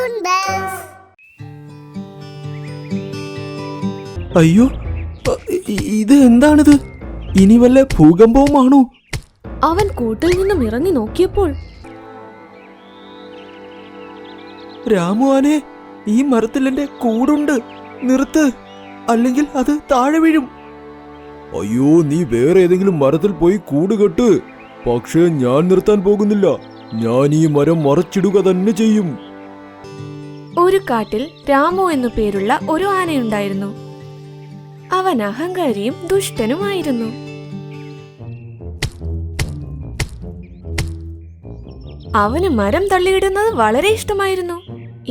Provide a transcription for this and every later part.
Balloon Bells. അയ്യോ, ഇത് എന്താണിത്? ഇനി വല്ല ഭൂകമ്പവുമാണോ? അവൻ കൂട്ടിൽ നിന്നും ഇറങ്ങി നോക്കിയപ്പോൾ രാമുവാനെ, ഈ മരത്തിൽ എന്റെ കൂടുണ്ട്, നിർത്ത്, അല്ലെങ്കിൽ അത് താഴെ വീഴും. അയ്യോ, നീ വേറെ ഏതെങ്കിലും മരത്തിൽ പോയി കൂട് കെട്ട്. പക്ഷേ ഞാൻ നിർത്താൻ പോകുന്നില്ല. ഞാൻ ഈ മരം മറച്ചിടുക തന്നെ ചെയ്യും. ഒരു കാട്ടിൽ രാമു എന്നു പേരുള്ള ഒരു ആനയുണ്ടായിരുന്നു. അവൻ അഹങ്കാരിയും ദുഷ്ടനുമായിരുന്നു. അവന് മരം തള്ളിയിടുന്നത് വളരെ ഇഷ്ടമായിരുന്നു.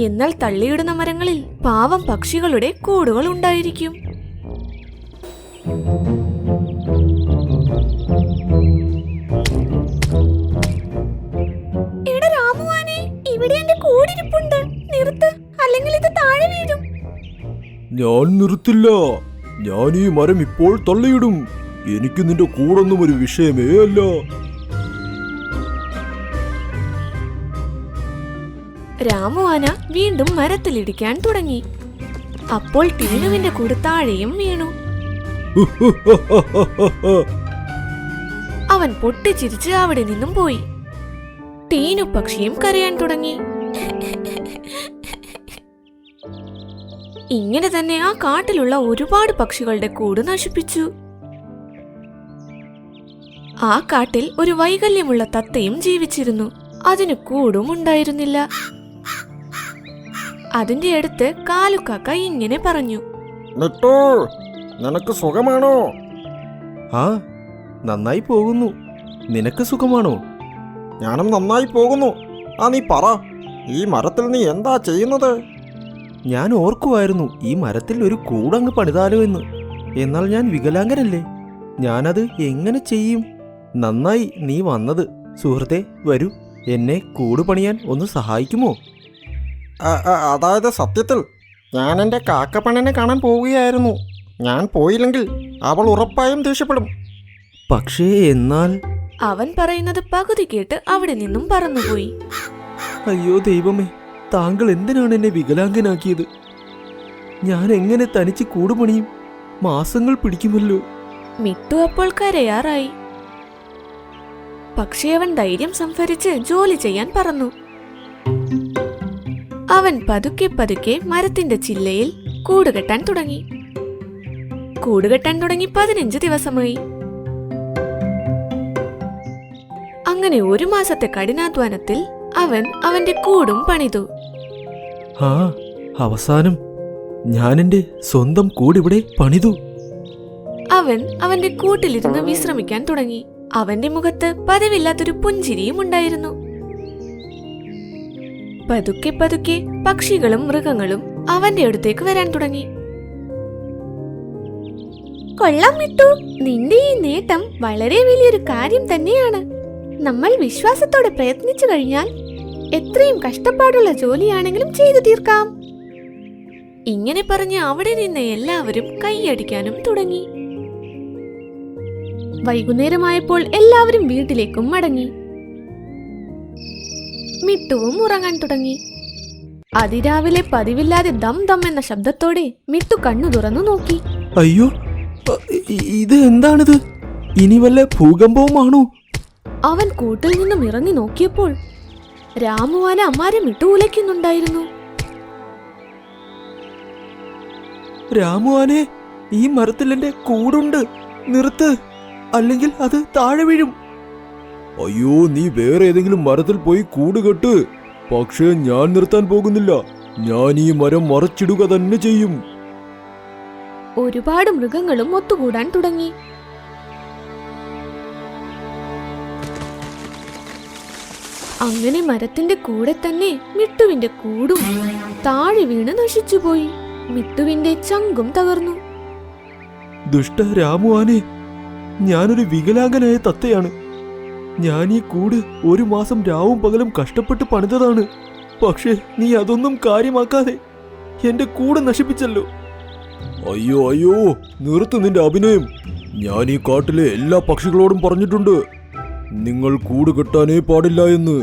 എന്നാൽ തള്ളിയിടുന്ന മരങ്ങളിൽ പാവം പക്ഷികളുടെ കൂടുകൾ ഉണ്ടായിരിക്കും. എടാ രാമുവാനെ, ഇവിടെ എന്റെ കൂടിരിപ്പുണ്ട്, നിർത്ത്, അല്ലെങ്കിൽ ഇത് താഴെ വീഴും. ഞാൻ നിർത്തില്ല. ഞാൻ ഈ മരം ഇപ്പോൾ തള്ളിയിടും. എനിക്ക് നിന്റെ കൂടൊന്നും ഒരു വിഷയമേ അല്ല. രാമുവാന വീണ്ടും മരത്തിലിടിക്കാൻ തുടങ്ങി. അപ്പോൾ ടീനുവിന്റെ കൂട് താഴെയും വീണു. അവൻ പൊട്ടിച്ചിരിച്ച് അവിടെ നിന്നും പോയി. ടീനു പക്ഷിയും കരയാൻ തുടങ്ങി. ഇങ്ങനെ തന്നെ ആ കാട്ടിലുള്ള ഒരുപാട് പക്ഷികളുടെ കൂട് നശിപ്പിച്ചു. ആ കാട്ടിൽ ഒരു വൈകല്യമുള്ള തത്തയും ജീവിച്ചിരുന്നു. അതിന് കൂടും ഉണ്ടായിരുന്നില്ല. അതിന്റെ അടുത്ത് കാലുക്കാക്ക ഇങ്ങനെ പറഞ്ഞു: മിട്ടു, നിനക്ക് സുഖമാണോ? ആ, നന്നായി പോകുന്നു. നിനക്ക് സുഖമാണോ? ഞാനും നന്നായി പോകുന്നു. നീ പറ, ഈ മരത്തിൽ നീ എന്താ ചെയ്യുന്നത്? ഞാൻ ഓർക്കുമായിരുന്നു ഈ മരത്തിൽ ഒരു കൂടങ്ങ് പണിതാലോ എന്ന്. എന്നാൽ ഞാൻ വികലാംഗനല്ലേ, ഞാനത് എങ്ങനെ ചെയ്യും? നന്നായി നീ വന്നത്. സുഹൃത്തെ, വരൂ, എന്നെ കൂട് പണിയാൻ ഒന്ന് സഹായിക്കുമോ? അതായത് സത്യത്തിൽ ഞാൻ എൻ്റെ കാക്കപ്പണ്ണനെ കാണാൻ പോവുകയായിരുന്നു. ഞാൻ പോയില്ലെങ്കിൽ അവൾ ഉറപ്പായും ദേഷ്യപ്പെടും. പക്ഷേ എന്നാൽ... അവൻ പറയുന്നത് പകുതി കേട്ട് അവിടെ നിന്നും പറന്നുപോയി. അയ്യോ ദൈവമേ, താങ്കൾ എന്തിനാണ് എന്നെ വികലാംഗനാക്കിയത്? ഞാൻ എങ്ങനെ തനിച്ച് കൂട് പണിയും? മാസങ്ങൾ പിടിക്കുമല്ലോ. മിട്ടു അപ്പോൾ കരയാറായി. പക്ഷേ അവൻ ധൈര്യം സംഭരിച്ച് ജോലി ചെയ്യാൻ പറന്നു. അവൻ പതുക്കെ പതുക്കെ മരത്തിന്റെ ചില്ലയിൽ കൂടുകെട്ടാൻ തുടങ്ങി. കൂടുകെട്ടാൻ തുടങ്ങി 15 ദിവസമായി. അങ്ങനെ 1 മാസത്തെ കഠിനാധ്വാനത്തിൽ അവൻ അവന്റെ കൂടും പണിതു. ആ, അവസാനം ഞാൻ എന്റെ സ്വന്തം കൂടിവിടെ പണിതു. അവൻ അവന്റെ കൂട്ടിലിരുന്ന് വിശ്രമിക്കാൻ തുടങ്ങി. അവന്റെ മുഖത്ത് പതിവില്ലാത്തൊരു പുഞ്ചിരിയും ഉണ്ടായിരുന്നു. പതുക്കെ പതുക്കെ പക്ഷികളും മൃഗങ്ങളും അവന്റെ അടുത്തേക്ക് വരാൻ തുടങ്ങി. കൊള്ളാം മിട്ടു, നിന്റെ ഈ നേട്ടം വളരെ വലിയൊരു കാര്യം തന്നെയാണ്. നമ്മൾ വിശ്വാസത്തോടെ പ്രയത്നിച്ചു കഴിഞ്ഞാൽ എത്രയും കഷ്ടപ്പാടുള്ള ജോലിയാണെങ്കിലും ചെയ്തു തീർക്കാം. ഇങ്ങനെ പറഞ്ഞ് അവിടെ നിന്ന് എല്ലാവരും കൈയടിക്കാനും തുടങ്ങി. വൈകുന്നേരമായപ്പോൾ എല്ലാവരും വീട്ടിലേക്കും മടങ്ങി. മിട്ടുവും ഉറങ്ങാൻ തുടങ്ങി. അതിരാവിലെ പതിവില്ലാതെ ദം ദം എന്ന ശബ്ദത്തോടെ മിട്ടു കണ്ണു തുറന്നു നോക്കി. അയ്യോ, ഇത് എന്താണിത്? ഇനി വല്ല ഭൂകമ്പവുമാണോ? അവൻ കൂട്ടിൽ നിന്നും ഇറങ്ങി നോക്കിയപ്പോൾ രാമുവാന അമ്മാരെ മിട്ടു ഉലയ്ക്കുന്നുണ്ടായിരുന്നു. രാമുവാനെ, ഈ മരത്തിൽ എന്റെ കൂടുണ്ട്, നിർത്ത്, അല്ലെങ്കിൽ അത് താഴെ വീഴും. അയ്യോ, നീ വേറെ ഏതെങ്കിലും മരത്തിൽ പോയി കൂട് കെട്ട്. പക്ഷേ ഞാൻ നിർത്താൻ പോകുന്നില്ല. ഞാൻ ഈ മരം മറച്ചിടുക തന്നെ ചെയ്യും. ഒരുപാട് മൃഗങ്ങളും ഒത്തുകൂടാൻ തുടങ്ങി. അങ്ങനെ മരത്തിന്റെ കൂടെ തന്നെ മിട്ടുവിന്റെ കൂടും താഴെ വീണ് നശിച്ചുപോയി. മിട്ടുവിന്റെ ചങ്കും തകർന്നു. ദുഷ്ട രാമുവാനെ, ഞാനൊരു വികലാംഗനായ തത്തയാണ്. ഞാൻ ഈ കൂട് 1 മാസം രാവും പകലും കഷ്ടപ്പെട്ട് പണിതതാണ്. പക്ഷേ നീ അതൊന്നും കാര്യമാക്കാതെ എന്റെ കൂടെ നശിപ്പിച്ചല്ലോ. അയ്യോ അയ്യോ, നിർത്തു നിന്റെ അഭിനയം. ഞാൻ ഈ കാട്ടിലെ എല്ലാ പക്ഷികളോടും പറഞ്ഞിട്ടുണ്ട്, നിങ്ങൾ കൂട് കെട്ടാനേ പാടില്ല എന്ന്.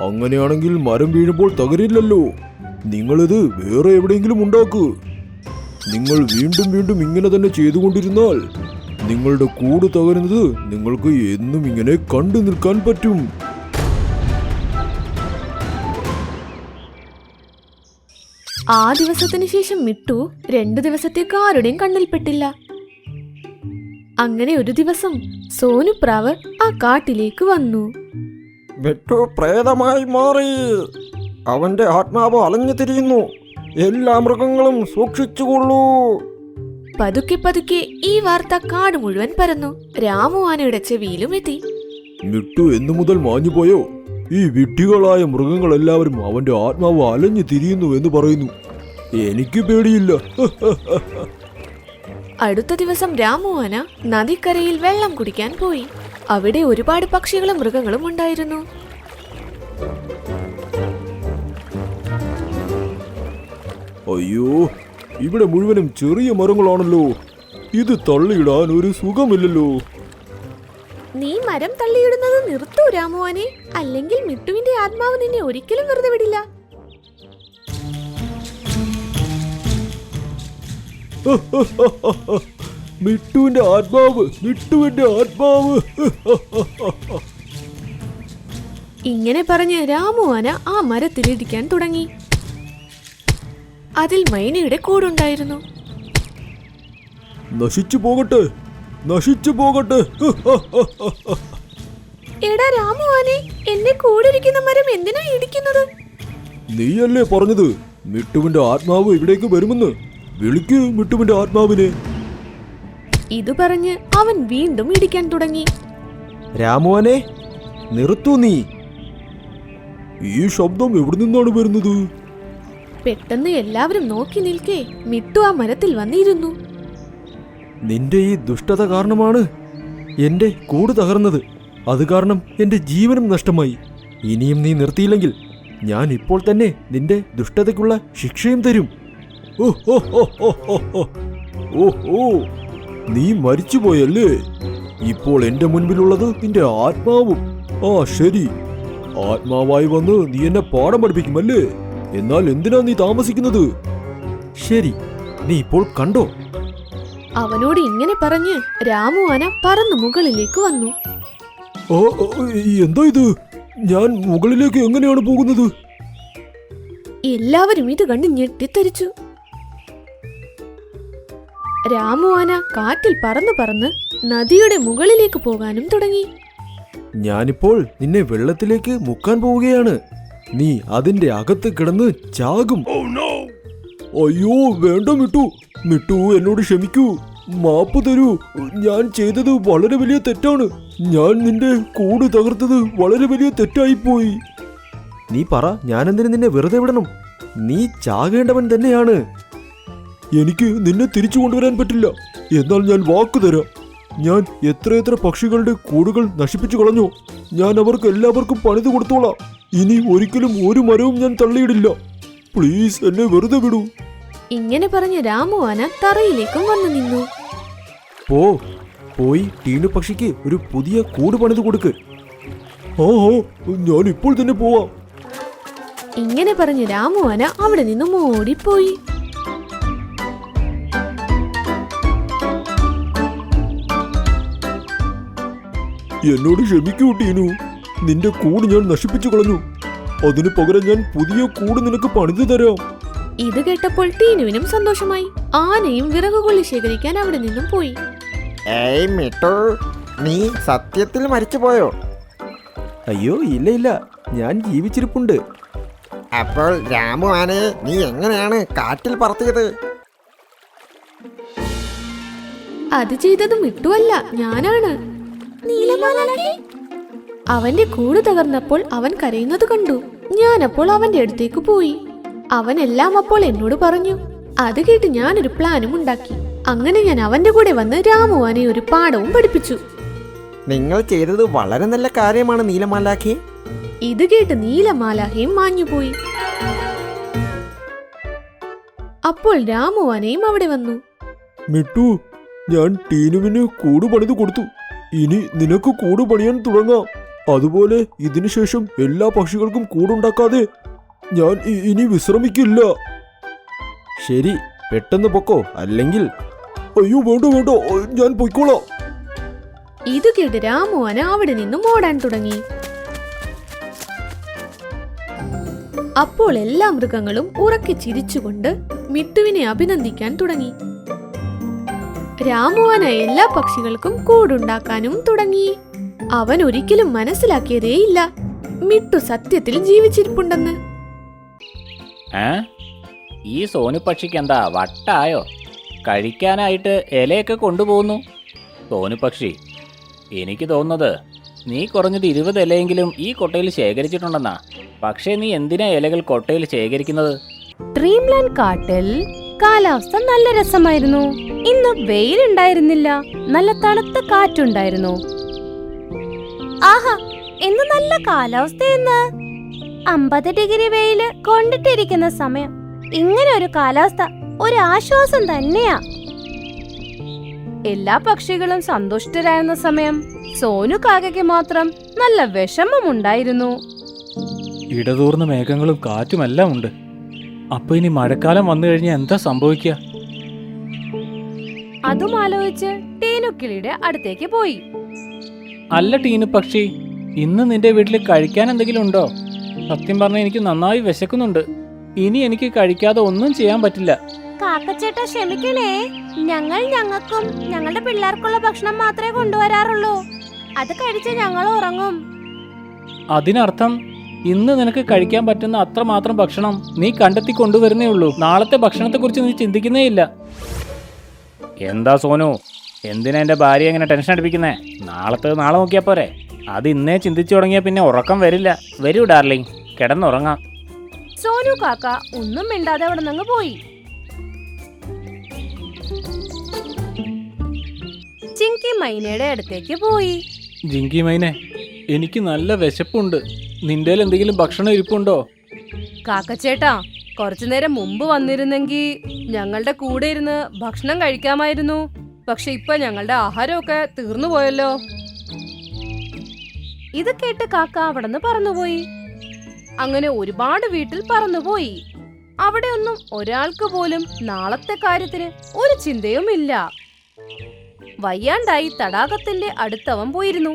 അങ്ങനെയാണെങ്കിൽ മരം വീഴുമ്പോൾ തകരില്ലല്ലോ. നിങ്ങളിത് വേറെ എവിടെയെങ്കിലും ഉണ്ടാക്കൂ. നിങ്ങൾ വീണ്ടും വീണ്ടും ഇങ്ങനെ തന്നെ ചെയ്തുകൊണ്ടിരുന്നാൽ നിങ്ങളുടെ കൂട് തകരുന്നത് നിങ്ങൾക്ക് എന്നും ഇങ്ങനെ കണ്ടു നിൽക്കാൻ പറ്റും. ആ ദിവസത്തിന് ശേഷം മിട്ടു 2 ദിവസത്തേക്ക് ആരുടെയും കണ്ണിൽപ്പെട്ടില്ല. അങ്ങനെ ഒരു ദിവസം സോനുപ്രാവ് ആ കാട്ടിലേക്ക് വന്നു. മിട്ടു പ്രേതമായി മാറി. അവന്റെ ആത്മാവ് അലഞ്ഞു തിരിയുന്നു. എല്ലാ മൃഗങ്ങളും സൂക്ഷിച്ചുകൊള്ളൂ. പതുക്കെ പതുക്കെ ഈ വാർത്ത കാട് മുഴുവൻ പരന്നു. രാമു ആനയുടെ ചെവിയിലും എത്തി. മിട്ടു എന്നു മുതൽ മാഞ്ഞുപോയോ? ഈ വിഡ്ഢികളായ മൃഗങ്ങളെല്ലാവരും അവന്റെ ആത്മാവ് അലഞ്ഞു തിരിയുന്നു എന്ന് പറയുന്നു. എനിക്ക് പേടിയില്ല. അടുത്ത ദിവസം രാമു ആന നദിക്കരയിൽ വെള്ളം കുടിക്കാൻ പോയി. അവിടെ ഒരുപാട് പക്ഷികളും മൃഗങ്ങളും ഉണ്ടായിരുന്നു. അയ്യോ, ഇവിടെ മുഴുവനും ചെറിയ മരങ്ങളാണല്ലോ. ഇത് തള്ളിയിടാൻ ഒരു സുഖമില്ലല്ലോ. നീ മരം തള്ളിയിടുന്നത് നിർത്തൂ രാമുവാനെ, അല്ലെങ്കിൽ മിട്ടുവിന്റെ ആത്മാവ് നിന്നെ ഒരിക്കലും വെറുതെ വിടില്ല. മിട്ടുവിന്റെ ആത്മാവ്, മിട്ടുവിന്റെ ആത്മാവ്. ഇങ്ങനെ പറഞ്ഞ് രാമുവാന ആ മരത്തിലിരിക്കാൻ തുടങ്ങി. അതിൽ മൈനയുടെ കൂടുണ്ടായിരുന്നു. നശിച്ചു പോകട്ടെ, നശിച്ചു പോകട്ടെ. എടാ രാമുവാനെ, എന്നെ കൂടിരിക്കുന്ന മരം എന്തിനാ ഇടിക്കുന്നത്? നീയല്ലേ പറഞ്ഞത് മിട്ടുവിന്റെ ആത്മാവ് ഇവിടേക്ക് വരുമെന്ന്? വിളിക്ക് മിട്ടുവിന്റെ ആത്മാവിനെ. ഇത് പറഞ്ഞ് അവൻ വീണ്ടും ഇടിക്കാൻ തുടങ്ങി. രാമുവനെ, നിർത്തു നീ. ഈ ശബ്ദം എവിടെ നിന്നാണ് വരുന്നത്? പെട്ടെന്ന് എല്ലാവരും നോക്കി നിൽക്കേ മിട്ടു ആ മരത്തിൽ വന്നിരുന്നു. നിന്റെ ഈ ദുഷ്ടത കാരണമാണ് എന്റെ കൂട് തകർന്നത്. അത് കാരണം എന്റെ ജീവനും നഷ്ടമായി. ഇനിയും നീ നിർത്തിയില്ലെങ്കിൽ ഞാൻ ഇപ്പോൾ തന്നെ നിന്റെ ദുഷ്ടതയ്ക്കുള്ള ശിക്ഷയും തരും. ഓഹോ, നീ മരിച്ചുപോയല്ലേ? ഇപ്പോൾ എന്റെ മുൻപിലുള്ളത് നിന്റെ ആത്മാവും. ആ ശരി, ആത്മാവായി വന്ന് നീ എന്നെ പാഠം പഠിപ്പിക്കുമല്ലേ? എന്നാൽ എന്തിനാ നീ താമസിക്കുന്നത്? ശരി, നീ ഇപ്പോൾ കണ്ടോ? അവനോട് ഇങ്ങനെ പറഞ്ഞ് രാമുവാന പറന്നു മുകളിലേക്ക് വന്നു. എന്താ ഇത്? ഞാൻ മുകളിലേക്ക് എങ്ങനെയാണ് പോകുന്നത്? എല്ലാവരും ഇത് കണ്ട് ഞെട്ടിത്തരിച്ചു. രാമുവാന കാറ്റിൽ പറന്നു പറന്ന് നദിയുടെ മുകളിലേക്ക് പോകാനും തുടങ്ങി. ഞാനിപ്പോൾ നിന്നെ വെള്ളത്തിലേക്ക് മുക്കാൻ പോവുകയാണ്. നീ അതിന്റെ അകത്ത് കിടന്ന് ചാകും. അയ്യോ വേണ്ട മിട്ടു, മിട്ടു എന്നോട് ക്ഷമിക്കൂ, മാപ്പ് തരൂ. ഞാൻ ചെയ്തത് വളരെ വലിയ തെറ്റാണ്. ഞാൻ നിന്റെ കൂട് തകർത്തത് വളരെ വലിയ തെറ്റായിപ്പോയി. നീ പറ, ഞാനെന്തിനു നിന്നെ വെറുതെ വിടണം? നീ ചാകേണ്ടവൻ തന്നെയാണ്. എനിക്ക് നിന്നെ തിരിച്ചു കൊണ്ടുവരാൻ പറ്റില്ല. എന്നാൽ ഞാൻ വാക്ക് തരാം. ഞാൻ എത്രയെത്ര പക്ഷികളുടെ കൂടുകൾ നശിപ്പിച്ചു കളഞ്ഞു. ഞാൻ അവർക്ക് എല്ലാവർക്കും പണിത് കൊടുത്തോളാം. ഇനി ഒരിക്കലും ഒരു മരവും ഞാൻ തള്ളിയിടില്ല. പ്ലീസ് എന്നെ വെറുതെ വിടൂ. ഇങ്ങനെ പറഞ്ഞ് രാമുവാന തറയിലേക്കും വന്നു നിന്നു. പോയി ടീനു പക്ഷിക്ക് ഒരു പുതിയ കൂട് പണിത് കൊടുക്ക്. ഓഹോ, ഞാൻ ഇപ്പോൾ തന്നെ പോവാം. ഇങ്ങനെ പറഞ്ഞ് രാമുവാന അവിടെ നിന്നും ഓടിപ്പോയി. എന്നോട് ക്ഷമിക്കൂ ടീനു, നിന്റെ കൂട് ഞാൻ നശിപ്പിച്ചു കളഞ്ഞു. അതിനു പകരം ഞാൻ പുതിയ കൂട് നിനക്ക് പണിതു തരാം. ഇത് കേട്ടപ്പോൾ ടീനുവിനും സന്തോഷമായി. ആനയും വിറകുകൊള്ളി ശേഖരിക്കാൻ അവിടെ നിന്നും പോയി. ഏയ് മിട്ടു, നീ സത്യത്തിൽ മരിച്ചുപോയോ? അയ്യോ ഇല്ല, ഞാൻ ജീവിച്ചിരിപ്പുണ്ട്. അപ്പോൾ രാമു ആനയെ നീ എങ്ങനെയാണ് കാറ്റിൽ പറത്തിയത്? അത് ചെയ്തത് മിട്ടുവല്ല, ഞാനാണ്. അവന്റെ കൂട് തകർന്നപ്പോൾ അവൻ കരയുന്നത് കണ്ടു. ഞാനപ്പോൾ അവന്റെ അടുത്തേക്ക് പോയി. അവൻ എല്ലാം അപ്പോൾ എന്നോട് പറഞ്ഞു. അത് കേട്ട് ഞാനൊരു പ്ലാനും ഉണ്ടാക്കി. അങ്ങനെ ഞാൻ അവന്റെ കൂടെ വന്ന് രാമുവാനെ ഒരു പാഠവും പഠിപ്പിച്ചു. നിങ്ങൾ ചെയ്തത് വളരെ നല്ല കാര്യമാണ് നീലമാലാഖി. ഇത് കേട്ട് നീലമാലാഖയും മാഞ്ഞുപോയി. അപ്പോൾ രാമുവാനയും അവിടെ വന്നു. മിട്ടു, ഞാൻ ടീനുവിന് കൂട് പണിത് കൊടുത്തു. ഇനി നിനക്ക് കൂട് പണിയാൻ തുടങ്ങാം. അതുപോലെ ഇതിനുശേഷം എല്ലാ പക്ഷികൾക്കും കൂടുണ്ടാക്കാതെ ഞാൻ ഇനി വിശ്രമിക്കില്ല. ശരി, പെട്ടെന്ന് പൊക്കോ, അല്ലെങ്കിൽ അയ്യോ വേണ്ട വേണ്ട, ഞാൻ പൊയ്ക്കോളാം. ഇത് കേട്ട് രാമു ആന അവിടെ നിന്നും ഓടാൻ തുടങ്ങി. അപ്പോൾ എല്ലാ മൃഗങ്ങളും ഉറക്കെ ചിരിച്ചുകൊണ്ട് മിട്ടുവിനെ അഭിനന്ദിക്കാൻ തുടങ്ങി. രാമു ആന എല്ലാ പക്ഷികൾക്കും കൂടുണ്ടാക്കാനും തുടങ്ങി. അവൻ ഒരിക്കലും മനസ്സിലാക്കിയതേയില്ല മിട്ടു സത്യത്തിൽ ജീവിച്ചിരിപ്പുണ്ടെന്ന്. ഈ സോനു പക്ഷിക്ക് എന്താ വട്ടായോ? കഴിക്കാനായിട്ട് ഇലയൊക്കെ കൊണ്ടുപോകുന്നു. സോനു പക്ഷി, എനിക്ക് തോന്നുന്നത് നീ കുറഞ്ഞത് 20 ഇലയെങ്കിലും ഈ കൊട്ടയിൽ ശേഖരിച്ചിട്ടുണ്ടെന്നാ. പക്ഷേ നീ എന്തിനാ ഇലകൾ കൊട്ടയിൽ ശേഖരിക്കുന്നത്? ഡ്രീംലാൻഡ് കാട്ടിൽ കാലാവസ്ഥ നല്ല രസമായിരുന്നു. ഇന്ന് വെയിലുണ്ടായിരുന്നില്ല, നല്ല തണുത്ത കാറ്റുണ്ടായിരുന്നു. ആഹാ, ഇന്ന് നല്ല കാലാവസ്ഥയെന്ന്. 50 ഡിഗ്രി വെയില് കൊണ്ടിട്ടിരിക്കുന്ന സമയം. ഇങ്ങനെ ഒരു കാലാവസ്ഥ ഒരു ആശ്വാസം തന്നെയാ. എല്ലാ പക്ഷികളും സന്തുഷ്ടരായിരുന്ന സമയം സോനു കാക്കയ്ക്ക് മാത്രം നല്ല വിഷമമുണ്ടായിരുന്നു. ഇടതൂർന്ന മേഘങ്ങളും കാറ്റുമെല്ലാം ഉണ്ട്. അപ്പൊ ഇനി മഴക്കാലം വന്നു കഴിഞ്ഞാൽ എന്താ സംഭവിക്കുക? അതും ആലോചിച്ച് ടീനുക്കിളിയുടെ അടുത്തേക്ക് പോയി. അല്ല ടീനു പക്ഷി, ഇന്ന് നിന്റെ വീട്ടിൽ കഴിക്കാൻ എന്തെങ്കിലും ഉണ്ടോ? സത്യം പറഞ്ഞാൽ എനിക്ക് നന്നായി വിശക്കുന്നുണ്ട്. ഇനി എനിക്ക് കഴിക്കാതെ ഒന്നും ചെയ്യാൻ പറ്റില്ല. കാക്കച്ചേട്ട ക്ഷമിക്കണേ, ഞങ്ങൾക്കും ഞങ്ങളുടെ പിള്ളേർക്കുള്ള ഭക്ഷണം മാത്രമേ കൊണ്ടുവരാറുള്ളൂ. അത് കഴിച്ച് ഞങ്ങൾ ഉറങ്ങും. അതിനർത്ഥം ഇന്ന് നിനക്ക് കഴിക്കാൻ പറ്റുന്ന അത്രമാത്രം ഭക്ഷണം നീ കണ്ടെത്തി കൊണ്ടുവരുന്നേ ഉള്ളൂ. നാളത്തെ ഭക്ഷണത്തെക്കുറിച്ച് നീ ചിന്തിക്കുന്നേ ഇല്ല. എന്താ സോനു, എന്തിനാ എൻ്റെ ഭാര്യ എങ്ങനെ ടെൻഷൻ അടിപ്പിക്കുന്നേ? നാളത്തെ നാളെ നോക്കിയാൽ പോരെ? അത് ഇന്നേ ചിന്തിച്ചു തുടങ്ങിയാൽ പിന്നെ ഉറക്കം വരില്ല. വരൂ ഡാർലിംഗ്, കിടന്നുറങ്ങാം. സോനു കാക്ക ഒന്നും മിണ്ടാതെ അവിടെ നിന്ന് പോയി. ചിങ്കി മൈനയുടെ അടുത്തേക്ക് പോയി. ജിങ്കി മൈനെ, എനിക്ക് നല്ല വിശപ്പുണ്ട്. നിന്റെ എന്തെങ്കിലും ഭക്ഷണം ഇരിപ്പുണ്ടോ? കാക്കച്ചേട്ടാ, കുറച്ചു നേരം മുമ്പ് വന്നിരുന്നെങ്കിൽ ഞങ്ങളുടെ കൂടെ ഇരുന്ന് ഭക്ഷണം കഴിക്കാമായിരുന്നു. പക്ഷെ ഇപ്പൊ ഞങ്ങളുടെ ആഹാരമൊക്കെ തീർന്നു പോയല്ലോ. ഇത് കേട്ട് കാക്ക അവിടുന്ന് പറന്നുപോയി. അങ്ങനെ ഒരുപാട് വീട്ടിൽ പറന്നുപോയി. അവിടെ ഒന്നും ഒരാൾക്ക് പോലും നാളത്തെ കാര്യത്തിന് ഒരു ചിന്തയുമില്ല. വയ്യാണ്ടായി തടാകത്തിന്റെ അടുത്തവൻ പോയിരുന്നു.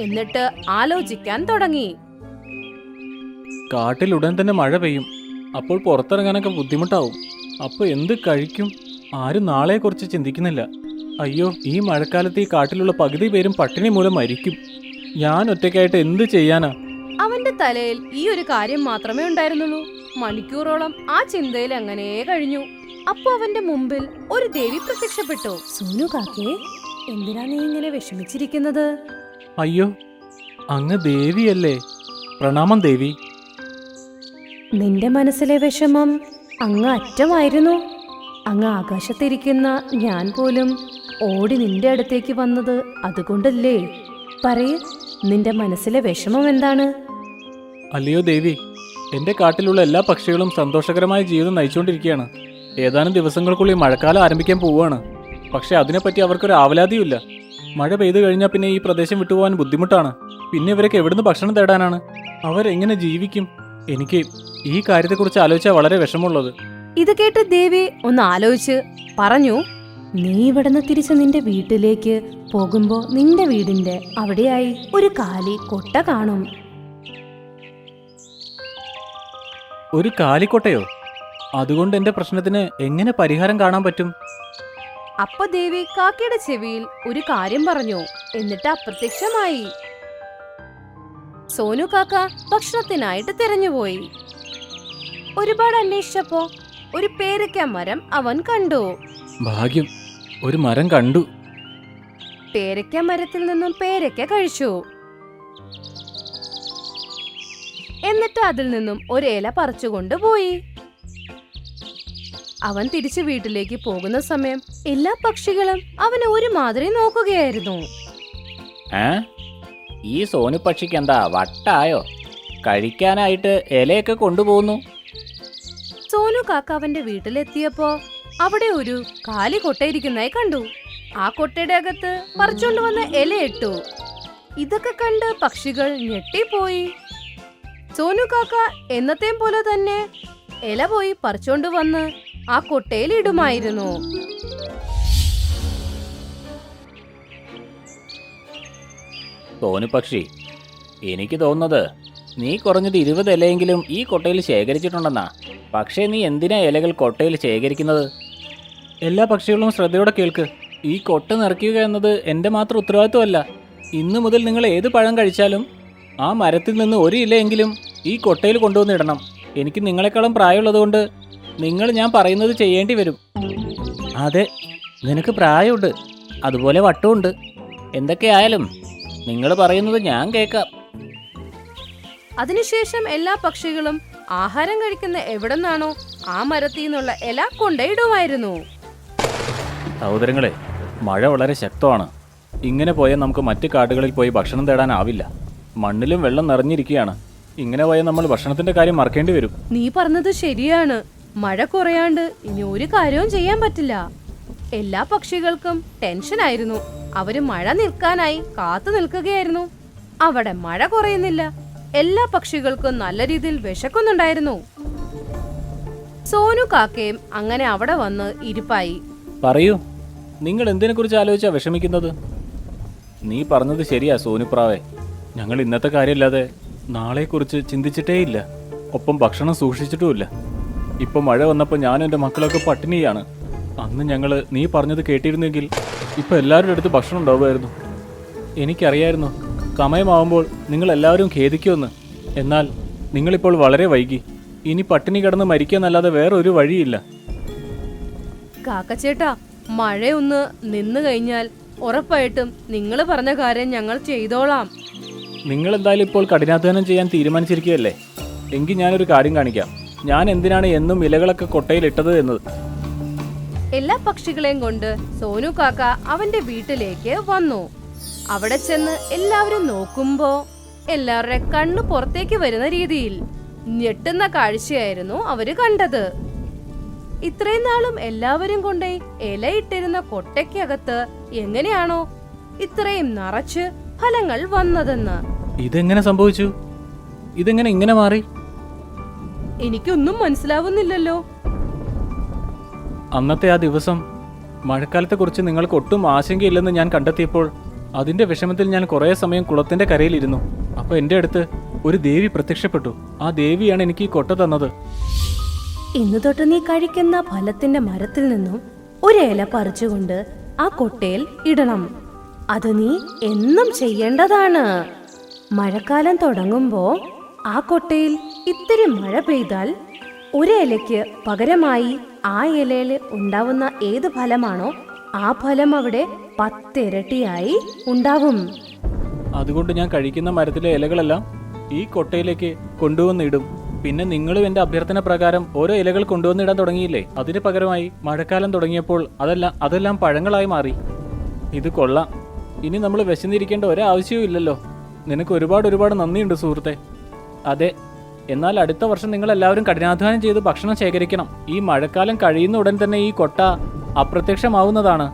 എന്നിട്ട് ആലോചിക്കാൻ തുടങ്ങി. കാട്ടിൽ ഉടൻ തന്നെ മഴ പെയ്യും. അപ്പോൾ പുറത്തിറങ്ങാനൊക്കെ ബുദ്ധിമുട്ടാവും. അപ്പോൾ എന്ത് കഴിക്കും? ആരും നാളെക്കുറിച്ച് ചിന്തിക്കുന്നില്ല. അയ്യോ, ഈ മഴക്കാലത്ത് ഈ കാട്ടിലുള്ള പകുതി പേരും പട്ടിണി മൂലം മരിക്കും. ഞാൻ ഒറ്റയ്ക്കായിട്ട് എന്ത് ചെയ്യാനാ? അവന്റെ തലയിൽ ഈ ഒരു കാര്യം മാത്രമേ ഉണ്ടായിരുന്നുള്ളൂ. മണിക്കൂറോളം ആ ചിന്തയിൽ അങ്ങനെ കഴിഞ്ഞു. അപ്പൊ അവന്റെ മുമ്പിൽ ഒരു ദേവി പ്രത്യക്ഷപ്പെട്ടു. സോനു കാക്കേ, എന്തിനാ നീ ഇങ്ങനെ വിഷമിച്ചിരിക്കുന്നത്? അയ്യോ, അങ്ങ് ദേവിയല്ലേ? പ്രണാമം ദേവി. നിന്റെ മനസ്സിലെ വിഷമം അങ്ങ് അറ്റമായിരുന്നു. അങ്ങ് ആകാശത്തിരിക്കുന്ന ഞാൻ പോലും ഓടി നിന്റെ അടുത്തേക്ക് വന്നത് അതുകൊണ്ടല്ലേ? പറയ്, നിന്റെ മനസ്സിലെ വിഷമം എന്താണ്? അല്ലയോ ദേവി, എൻ്റെ കാട്ടിലുള്ള എല്ലാ പക്ഷികളും സന്തോഷകരമായ ജീവിതം നയിച്ചുകൊണ്ടിരിക്കുകയാണ്. ഏതാനും ദിവസങ്ങൾക്കുള്ളിൽ മഴക്കാലം ആരംഭിക്കാൻ പോവുകയാണ്. പക്ഷെ അതിനെപ്പറ്റി അവർക്കൊരു ആവലാതിയുമില്ല. മഴ പെയ്തു കഴിഞ്ഞാൽ പിന്നെ ഈ പ്രദേശം വിട്ടുപോകാൻ ബുദ്ധിമുട്ടാണ്. പിന്നെ ഇവരൊക്കെ എവിടുന്ന് ഭക്ഷണം തേടാനാണ്? അവരെങ്ങനെ ജീവിക്കും? എനിക്ക് ഈ കാര്യത്തെക്കുറിച്ച് ആലോചിച്ചാൽ വളരെ വിഷമമുള്ളത്. ഇത് കേട്ട് ദേവി ഒന്ന് ആലോചിച്ച് പറഞ്ഞു, നീ ഇവിടുന്ന് തിരിച്ച് നിന്റെ വീട്ടിലേക്ക് പോകുമ്പോ നിന്റെ വീടിന്റെ അവിടെയായി ഒരു കാലി കൊട്ട കാണും. ഒരു കാലിക്കൊട്ടയോ? അതുകൊണ്ട് എൻ്റെ പ്രശ്നത്തിന് എങ്ങനെ പരിഹാരം കാണാൻ പറ്റും? അപ്പൊ ദേവി കാക്കയുടെ ചെവിയിൽ ഒരു കാര്യം പറഞ്ഞു. എന്നിട്ട് അപ്രത്യക്ഷമായി. സോനു കാക്ക ഭക്ഷണത്തിനായിട്ട് തിരഞ്ഞുപോയി. ഒരുപാട് അന്വേഷിച്ചപ്പോ ഒരു പേരയ്ക്ക മരം അവൻ കണ്ടു. ഭാഗ്യം, ഒരു മരം കണ്ടു. പേരയ്ക്ക മരത്തിൽ നിന്നും പേരയ്ക്ക കഴിച്ചു. എന്നിട്ട് അതിൽ നിന്നും ഒരു ഇല പറിച്ചുകൊണ്ട് പോയി. അവൻ തിരിച്ചു വീട്ടിലേക്ക് പോകുന്ന സമയം എല്ലാ പക്ഷികളും അവനെ ഒരുമാതിരി നോക്കുകയായിരുന്നു. ഈ സോനു പക്ഷിക്ക് എന്താ വട്ടായോ? കഴിക്കാനായിട്ട് ഇലയൊക്കെ കൊണ്ടുപോകുന്നു. സോനു കാക്ക അവന്റെ വീട്ടിലെത്തിയപ്പോ അവിടെ ഒരു കാലി കൊട്ടയിരിക്കുന്നതായി കണ്ടു. ആ കൊട്ടയുടെ അകത്ത് പറിച്ചോണ്ട് വന്ന ഇലയിട്ടു. ഇതൊക്കെ കണ്ട് പക്ഷികൾ ഞെട്ടിപ്പോയി. സോനു കാക്ക എന്നത്തെയും പോലെ തന്നെ ഇല പോയി പറിച്ചോണ്ട് വന്ന് ആ കൊട്ടയിൽ ഇടുമായിരുന്നു. സോനു പക്ഷി, എനിക്ക് തോന്നുന്നത് നീ കുറഞ്ഞത് 20 ഇലയെങ്കിലും ഈ കൊട്ടയിൽ ശേഖരിച്ചിട്ടുണ്ടെന്നാ. പക്ഷേ നീ എന്തിനാ ഇലകൾ കൊട്ടയിൽ ശേഖരിക്കുന്നത്? എല്ലാ പക്ഷികളും ശ്രദ്ധയോടെ കേൾക്ക്. ഈ കൊട്ട നിറയ്ക്കുക എന്നത് എൻ്റെ മാത്രം ഉത്തരവാദിത്വമല്ല. ഇന്നു മുതൽ നിങ്ങൾ ഏത് പഴം കഴിച്ചാലും ആ മരത്തിൽ നിന്ന് ഒരു ഇലയെങ്കിലും ഈ കൊട്ടയിൽ കൊണ്ടുവന്ന് ഇടണം. എനിക്ക് നിങ്ങളെക്കാളും പ്രായമുള്ളതുകൊണ്ട് നിങ്ങൾ ഞാൻ പറയുന്നത് ചെയ്യേണ്ടി വരും. അതെ, നിനക്ക് പ്രായമുണ്ട്, അതുപോലെ വട്ടമുണ്ട്. എന്തൊക്കെയായാലും നിങ്ങൾ പറയുന്നത് ഞാൻ കേൾക്കാം. അതിനുശേഷം എല്ലാ പക്ഷികളും ആഹാരം കഴിക്കുന്ന എവിടെന്നാണോ ആ മരത്തിൽ നിന്നുള്ള ഇല കൊണ്ടയിടുമായിരുന്നു. സഹോദരങ്ങളെ, മഴ വളരെ ശക്തമാണ്. ഇങ്ങനെ പോയാൽ നമുക്ക് മറ്റ് കാടുകളിൽ പോയി ഭക്ഷണം തേടാനാവില്ല. മണ്ണിലും വെള്ളം നിറഞ്ഞിരിക്കുകയാണ്. ഇങ്ങനെ പോയാൽ നമ്മൾ ഭക്ഷണത്തിന്റെ കാര്യം മറക്കേണ്ടി വരും. നീ പറഞ്ഞത് ശരിയാണ്. മഴ കുറയാണ്ട് ഇനി ഒരു കാര്യവും ചെയ്യാൻ പറ്റില്ല. എല്ലാ പക്ഷികൾക്കും ടെൻഷനായിരുന്നു. അവര് മഴ നിൽക്കാനായി കാത്തു നിൽക്കുകയായിരുന്നു. അവിടെ മഴ കുറയുന്നില്ല. എല്ലാ പക്ഷികൾക്കും നല്ല രീതിയിൽ വിശക്കുന്നുണ്ടായിരുന്നു. സോനു കാക്കയും അങ്ങനെ അവിടെ വന്ന് ഇരിപ്പായി. പറയൂ, നിങ്ങൾ എന്തിനെക്കുറിച്ച് ആലോചിച്ചാ വിഷമിക്കുന്നത്? നീ പറഞ്ഞത് ശരിയാ സോനുപ്രാവേ. ഞങ്ങൾ ഇന്നത്തെ കാര്യമില്ലാതെ നാളെക്കുറിച്ച് ചിന്തിച്ചിട്ടേയില്ല. ഒപ്പം ഭക്ഷണം സൂക്ഷിച്ചിട്ടുമില്ല. ഇപ്പം മഴ വന്നപ്പോൾ ഞാനും എൻ്റെ മക്കളൊക്കെ പട്ടിണിയാണ്. അന്ന് ഞങ്ങൾ നീ പറഞ്ഞത് കേട്ടിരുന്നെങ്കിൽ ഇപ്പം എല്ലാവരുടെ അടുത്ത് ഭക്ഷണം ഉണ്ടാവുമായിരുന്നു. എനിക്കറിയായിരുന്നു സമയമാവുമ്പോൾ നിങ്ങൾ എല്ലാവരും ഖേദിക്കുമെന്ന്. എന്നാൽ നിങ്ങളിപ്പോൾ വളരെ വൈകി. ഇനി പട്ടിണി കിടന്ന് മരിക്കാന്നല്ലാതെ വേറൊരു വഴിയില്ല. കാക്കച്ചേട്ടാ, മഴയൊന്ന് നിന്നു കഴിഞ്ഞാൽ ഉറപ്പായിട്ടും നിങ്ങൾ പറഞ്ഞ കാര്യം ഞങ്ങൾ ചെയ്തോളാം. നിങ്ങൾ എന്തായാലും ഇപ്പോൾ കഠിനാധ്വാനം ചെയ്യാൻ തീരുമാനിച്ചിരിക്കുകയല്ലേ? എങ്കിൽ ഞാനൊരു കാര്യം കാണിക്കാം. ഞാൻ എന്തിനാണ് എന്നും ഇലകളൊക്കെ കൊട്ടയിലിട്ടത് എന്നത്. എല്ലാ പക്ഷികളെയും കൊണ്ട് സോനു കാക്ക അവന്റെ വീട്ടിലേക്ക് വന്നു. അവിടെ ചെന്ന് എല്ലാവരും നോക്കുമ്പോ എല്ലാവരുടെ കണ്ണു പുറത്തേക്ക് വരുന്ന രീതിയിൽ ഞെട്ടുന്ന കാഴ്ചയായിരുന്നു അവര് കണ്ടത്. ഇത്രയും നാളും എല്ലാവരും കൊണ്ടേ ഇലയിട്ടിരുന്ന കൊട്ടയ്ക്കകത്ത് എങ്ങനെയാണോ ഇത്രയും നിറച്ച് ഫലങ്ങൾ വന്നതെന്ന്. ഇതെങ്ങനെ സംഭവിച്ചു? ഇതെങ്ങനെ ഇങ്ങനെ മാറി? എനിക്കൊന്നും മനസ്സിലാവുന്നില്ലല്ലോ. അന്നത്തെ ആ ദിവസം മഴക്കാലത്തെക്കുറിച്ച് നിങ്ങൾക്ക് ഒട്ടും ആശങ്കയില്ലെന്ന് ഞാൻ കണ്ടെത്തിയപ്പോൾ അതിന്റെ വിഷമത്തിൽ ഞാൻ കുറേ സമയം കുളത്തിന്റെ കരയിലിരുന്നു. അപ്പോൾ എൻ്റെ അടുത്ത് ഒരു ദേവി പ്രത്യക്ഷപ്പെട്ടു. ആ ദേവിയാണ് എനിക്ക് ഈ കൊട്ട തന്നത്. ഇന്നു തൊട്ട് നീ കഴിക്കുന്ന ഫലത്തിന്റെ മരത്തിൽ നിന്നും ഒരു ഇല പറിച്ചുകൊണ്ട് ആ കൊട്ടയിൽ ഇടണം. അത് നീ എന്നും ചെയ്യേണ്ടതാണ്. മഴക്കാലം തുടങ്ങുമ്പോ ആ കൊട്ടയിൽ ഇത്തിരി മഴ പെയ്താൽ ഒരു ഇലയ്ക്ക് പകരമായി ആ ഇലയിൽ ഉണ്ടാവുന്ന ഏത് ഫലമാണോ ആ ഫലം അവിടെ 10 ഇരട്ടിയായി ഉണ്ടാവും. അതുകൊണ്ട് ഞാൻ കഴിക്കുന്ന മരത്തിലെ ഇലകളെല്ലാം ഈ കൊട്ടയിലേക്ക് കൊണ്ടുവന്നിടും. പിന്നെ നിങ്ങളും എൻ്റെ അഭ്യർത്ഥന പ്രകാരം ഓരോ ഇലകൾ കൊണ്ടുവന്നിടാൻ തുടങ്ങിയില്ലേ? അതിന് പകരമായി മഴക്കാലം തുടങ്ങിയപ്പോൾ അതെല്ലാം പഴങ്ങളായി മാറി. ഇത് കൊള്ളാം. ഇനി നമ്മൾ വിശന്നിരിക്കേണ്ട ഒരാവശ്യവും ഇല്ലല്ലോ. നിനക്ക് ഒരുപാട് നന്ദിയുണ്ട് സുഹൃത്തെ. അതെ, എന്നാൽ അടുത്ത വർഷം നിങ്ങൾ എല്ലാവരും കഠിനാധ്വാനം ചെയ്ത് ഭക്ഷണം ശേഖരിക്കണം. ഈ മഴക്കാലം കഴിയുന്ന ഉടൻ തന്നെ ഈ കൊട്ട അപ്രത്യക്ഷമാവുന്നതാണ്.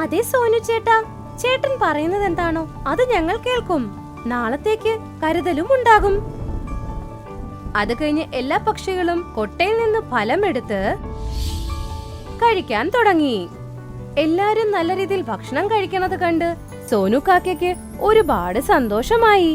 അതെ സോനു ചേട്ടാ, ചേട്ടൻ പറയുന്നത് എന്താണോ അത് ഞങ്ങൾ കേൾക്കും. നാളത്തേക്ക് കരുതലും ഉണ്ടാകും. അത് കഴിഞ്ഞ് എല്ലാ പക്ഷികളും കൊട്ടയിൽ നിന്ന് ഫലമെടുത്ത് കഴിക്കാൻ തുടങ്ങി. എല്ലാരും നല്ല രീതിയിൽ ഭക്ഷണം കഴിക്കണത് കണ്ട് സോനു കാക്കയ്ക്ക് ഒരുപാട് സന്തോഷമായി.